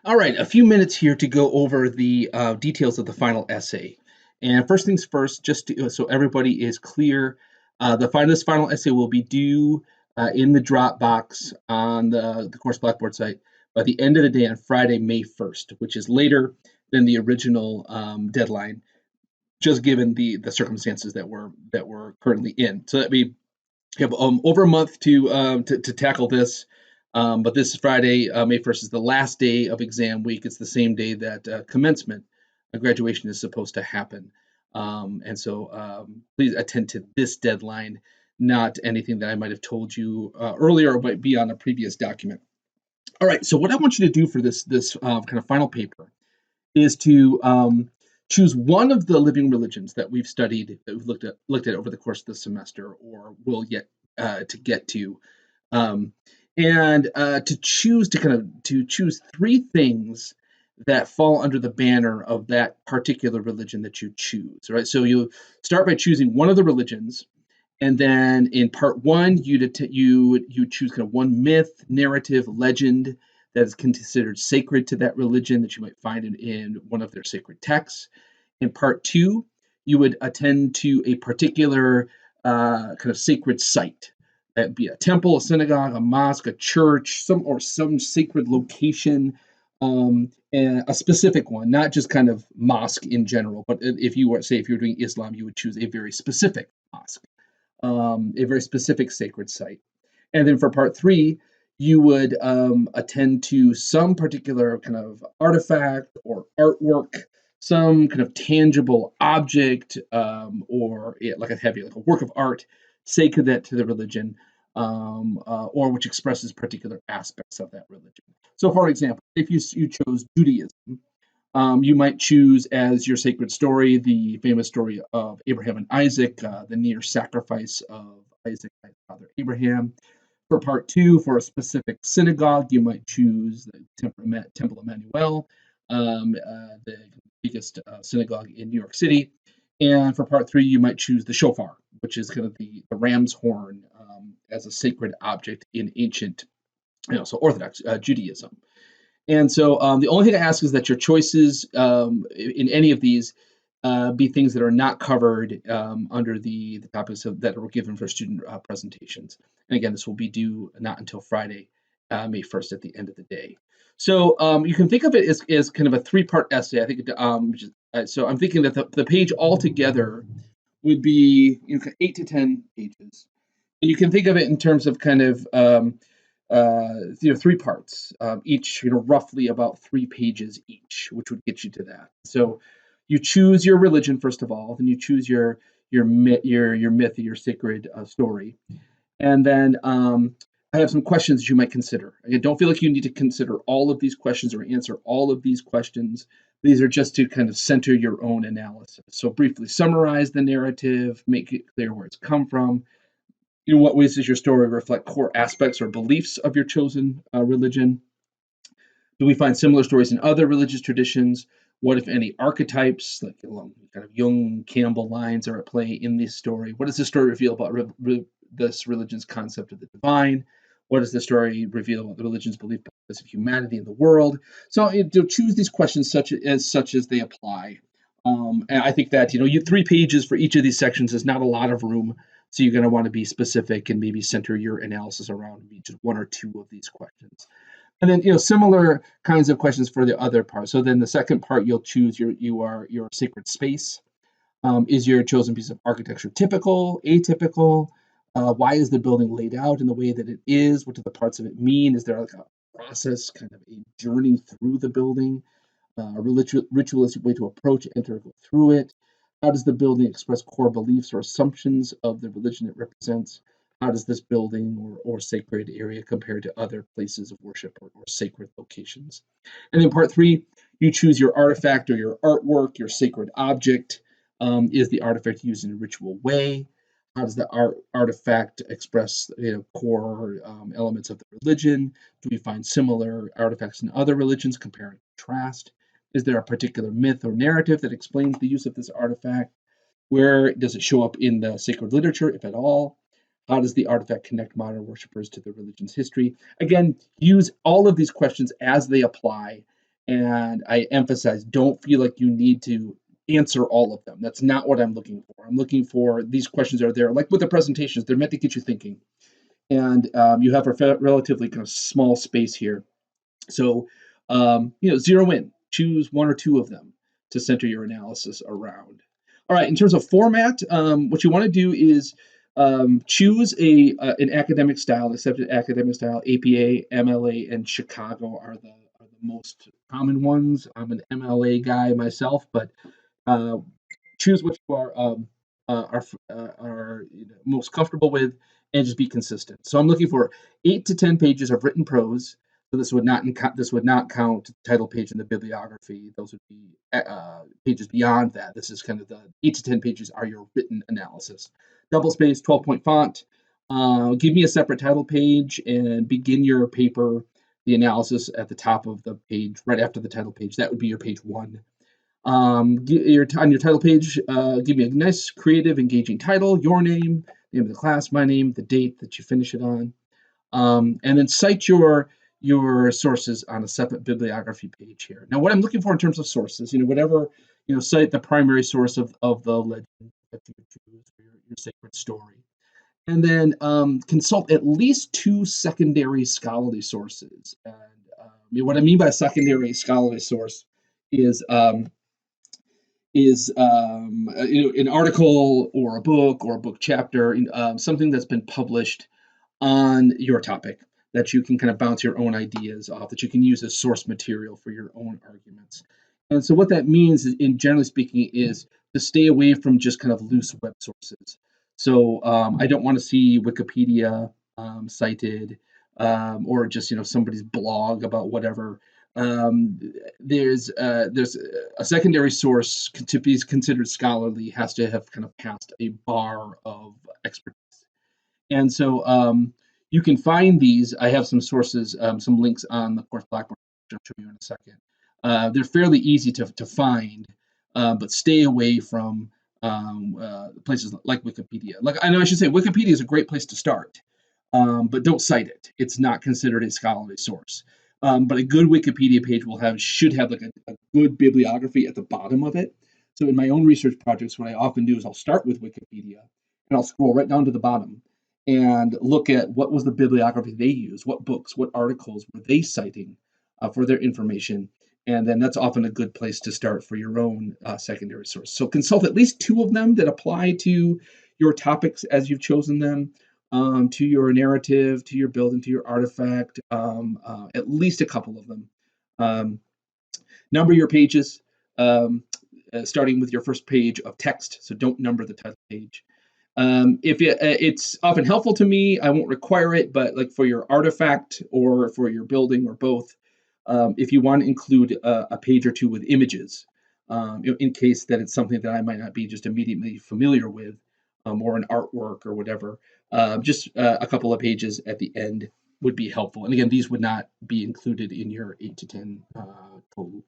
All right, a few minutes here to go over the details of the final essay. And first things first, just so everybody is clear, this final essay will be due in the Dropbox on the course Blackboard site by the end of the day on Friday, May 1st, which is later than the original deadline, just given the circumstances that we're currently in. So that we have over a month to tackle this. But this Friday, May 1st, is the last day of exam week. It's the same day that commencement, graduation, is supposed to happen. And so please attend to this deadline, not anything that I might have told you earlier or might be on a previous document. All right, so what I want you to do for this kind of final paper is to choose one of the living religions that we've studied, that we've looked at over the course of the semester, or will yet to get to, and to choose three things that fall under the banner of that particular religion that you choose. Right. So you start by choosing one of the religions, and then in part one, you choose kind of one myth, narrative, legend that is considered sacred to that religion that you might find in one of their sacred texts. In part two, you would attend to a particular kind of sacred site. That'd be a temple, a synagogue, a mosque, a church, some sacred location, and a specific one, not just kind of mosque in general. But if you were doing Islam, you would choose a very specific mosque, a very specific sacred site. And then for part three, you would attend to some particular kind of artifact or artwork, some kind of tangible object, or like a work of art sacred to the religion, or which expresses particular aspects of that religion. So, for example, if you chose Judaism, you might choose as your sacred story the famous story of Abraham and Isaac, the near sacrifice of Isaac by his father Abraham. For part two, for a specific synagogue, you might choose the Temple Emmanuel, the biggest synagogue in New York City. And for part three, you might choose the shofar, which is kind of the ram's horn, as a sacred object in ancient, so Orthodox Judaism. And so the only thing I ask is that your choices in any of these be things that are not covered under the topics that were given for student presentations. And again, this will be due not until Friday, May 1st at the end of the day. So you can think of it as kind of a three-part essay. I think so I'm thinking that the page altogether would be 8 to 10 pages. And you can think of it in terms of kind of three parts, each roughly about 3 pages each, which would get you to that. So you choose your religion first of all, then you choose your myth, your sacred story, and then I have some questions that you might consider. Again, don't feel like you need to consider all of these questions or answer all of these questions. These are just to kind of center your own analysis. So briefly summarize the narrative, make it clear where it's come from. In what ways does your story reflect core aspects or beliefs of your chosen religion? Do we find similar stories in other religious traditions? What, if any, archetypes, like kind of Jung, Campbell lines are at play in this story? What does this story reveal about this religion's concept of the divine? What does the story reveal about the religion's belief of humanity in the world? So choose these questions such as they apply. And I think that 3 pages for each of these sections is not a lot of room. So you're going to want to be specific and maybe center your analysis around just 1 or 2 of these questions. And then, similar kinds of questions for the other part. So then the second part, you'll choose your sacred space. Is your chosen piece of architecture typical, atypical? Why is the building laid out in the way that it is? What do the parts of it mean? Is there like a process, kind of a journey through the building, a ritualistic way to approach, enter, go through it? How does the building express core beliefs or assumptions of the religion it represents? How does this building or sacred area compare to other places of worship or sacred locations? And then part 3, you choose your artifact or your artwork, your sacred object. Is the artifact used in a ritual way? How does the artifact express core elements of the religion? Do we find similar artifacts in other religions? Compare and contrast. Is there a particular myth or narrative that explains the use of this artifact? Where does it show up in the sacred literature, if at all? How does the artifact connect modern worshippers to the religion's history? Again, use all of these questions as they apply, And I emphasize, don't feel like you need to answer all of them. That's not what I'm looking for. I'm looking for these questions are there, like with the presentations, they're meant to get you thinking. And you have a relatively kind of small space here. So, zero in, choose one or two of them to center your analysis around. All right, in terms of format, what you want to do is choose an academic style, accepted academic style. APA, MLA, and Chicago are the most common ones. I'm an MLA guy myself, but uh, choose what you are most comfortable with, and just be consistent. So I'm looking for 8 to 10 pages of written prose. So this would not count the title page in the bibliography. Those would be pages beyond that. This is kind of the 8 to 10 pages are your written analysis. Double space, 12-point font. Give me a separate title page and begin your paper, the analysis at the top of the page, right after the title page. That would be your page 1. On your title page, give me a nice, creative, engaging title, your name of the class, my name, the date that you finish it on, and then cite your sources on a separate bibliography page here. Now, what I'm looking for in terms of sources, whatever, cite the primary source of the legend that you choose for your sacred story. And then consult at least 2 secondary scholarly sources. And what I mean by secondary scholarly source is an article or a book chapter, something that's been published on your topic that you can kind of bounce your own ideas off, that you can use as source material for your own arguments. And so what that means, in generally speaking, is to stay away from just kind of loose web sources. So I don't want to see Wikipedia cited, or just somebody's blog about whatever. There's a secondary source to be considered scholarly has to have kind of passed a bar of expertise. And so you can find these. I have some sources, some links on the course Blackboard, which I'll show you in a second. They're fairly easy to find, but stay away from places like Wikipedia. I should say Wikipedia is a great place to start, but don't cite it. It's not considered a scholarly source. But a good Wikipedia page should have like a good bibliography at the bottom of it. So in my own research projects, what I often do is I'll start with Wikipedia and I'll scroll right down to the bottom and look at what was the bibliography they used, what books, what articles were they citing for their information. And then that's often a good place to start for your own secondary source. So consult at least 2 of them that apply to your topics as you've chosen them, to your narrative, to your building, to your artifact, at least a couple of them. Number your pages, starting with your first page of text. So don't number the title page. It's often helpful to me, I won't require it, but like for your artifact or for your building or both, if you want to include a page or 2 with images, in case that it's something that I might not be just immediately familiar with, or an artwork or whatever, just a couple of pages at the end would be helpful. And again, these would not be included in your 8 to 10 total.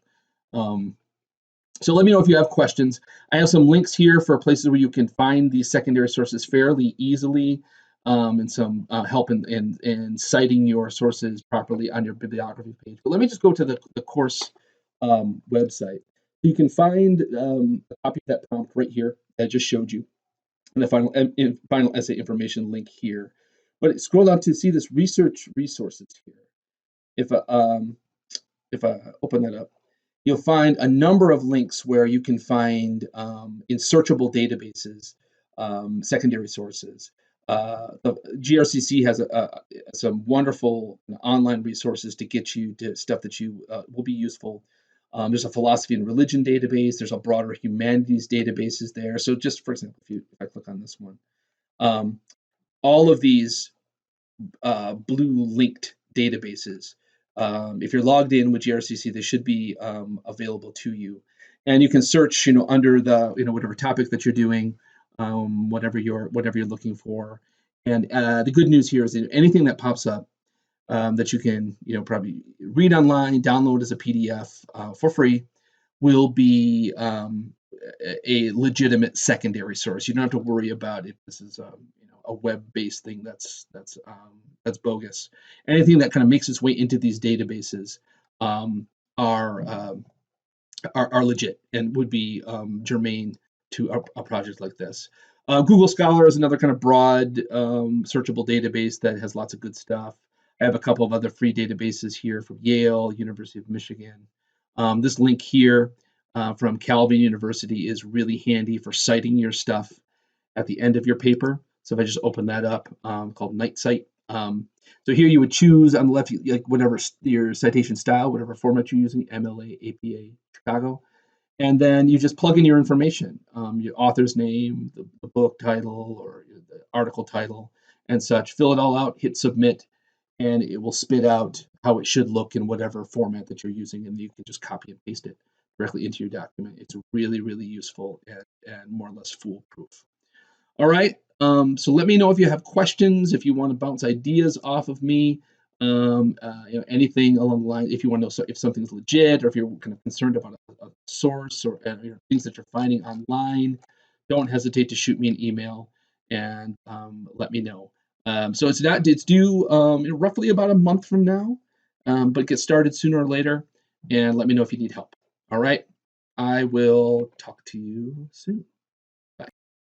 So let me know if you have questions. I have some links here for places where you can find these secondary sources fairly easily, and some help in citing your sources properly on your bibliography page. But let me just go to the course website. You can find a copy of that prompt right here that I just showed you, and the final essay information link here. But scroll down to see this research resources here. If I open that up, you'll find a number of links where you can find in searchable databases, secondary sources. The GRCC has some wonderful online resources to get you to stuff that you will be useful. There's a philosophy and religion database. There's a broader humanities databases there. So just for example, if I click on this one, all of these blue linked databases, if you're logged in with GRCC, they should be available to you. And you can search, under the, whatever topic that you're doing, whatever you're looking for. And the good news here is that anything that pops up that you can, probably read online, download as a PDF for free, will be a legitimate secondary source. You don't have to worry about if this is a web-based thing that's bogus. Anything that kind of makes its way into these databases are legit and would be germane to a project like this. Google Scholar is another kind of broad searchable database that has lots of good stuff. I have a couple of other free databases here from Yale, University of Michigan. This link here from Calvin University is really handy for citing your stuff at the end of your paper. So if I just open that up, called Night Cite. So here you would choose on the left, like whatever your citation style, whatever format you're using, MLA, APA, Chicago, and then you just plug in your information, your author's name, the book title, or the article title, and such. Fill it all out, hit submit, and it will spit out how it should look in whatever format that you're using, and you can just copy and paste it directly into your document. It's really, really useful and more or less foolproof. All right. So let me know if you have questions, if you want to bounce ideas off of me, anything along the line. If you want to know if something's legit, or if you're kind of concerned about a source or things that you're finding online, don't hesitate to shoot me an email and let me know. So it's due in roughly about a month from now, but get started sooner or later, and let me know if you need help. All right. I will talk to you soon.